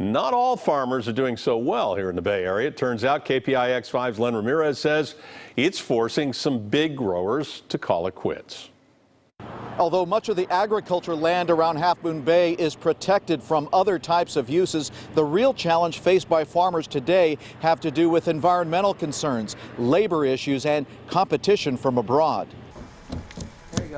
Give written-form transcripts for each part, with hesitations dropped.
Not all farmers are doing so well here in the Bay Area. It turns out KPIX 5's Len Ramirez says it's forcing some big growers to call it quits. Although much of the agriculture land around Half Moon Bay is protected from other types of uses, the real challenge faced by farmers today have to do with environmental concerns, labor issues, and competition from abroad.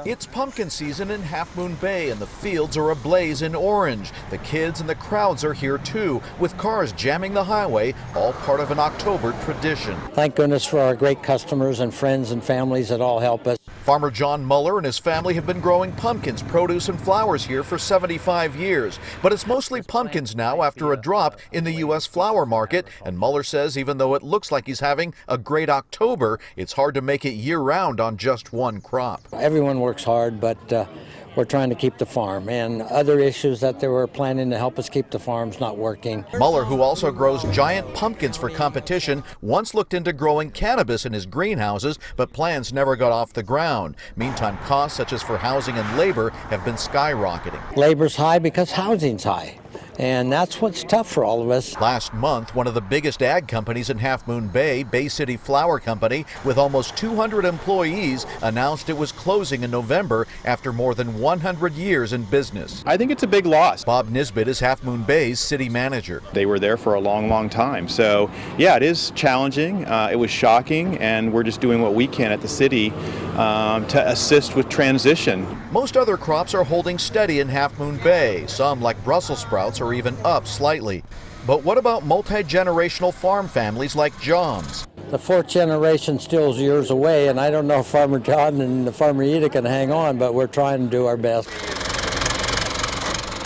It's pumpkin season in Half Moon Bay, and the fields are ablaze in orange. The kids and the crowds are here too, with cars jamming the highway, all part of an October tradition. Thank goodness for our great customers and friends and families that all help us. Farmer John Muller and his family have been growing pumpkins, produce, and flowers here for 75 years. But it's mostly pumpkins now after a drop in the U.S. flower market. And Muller says even though it looks like he's having a great October, it's hard to make it year-round on just one crop. Everyone works hard, but we're trying to keep the farm, and other issues that they were planning to help us keep the farms not working. Muller, who also grows giant pumpkins for competition, once looked into growing cannabis in his greenhouses, but plans never got off the ground. Meantime, costs such as for housing and labor have been skyrocketing. Labor's high because housing's high. And that's what's tough for all of us. Last month, one of the biggest ag companies in Half Moon Bay, Bay City Flour Company, with almost 200 employees, announced it was closing in November after more than 100 years in business. I think it's a big loss. Bob Nisbet is Half Moon Bay's city manager. They were there for a long, long time. So, yeah, it is challenging. It was shocking, and we're just doing what we can at the city to assist with transition. Most other crops are holding steady in Half Moon Bay. Some, like Brussels sprouts, are even up slightly. But what about multi-generational farm families like John's? The fourth generation still is years away, and I don't know if Farmer John and the Farmer Eda can hang on, but we're trying to do our best.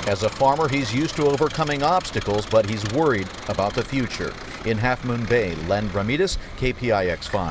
As a farmer, he's used to overcoming obstacles, but he's worried about the future. In Half Moon Bay, Len Ramirez, KPIX 5.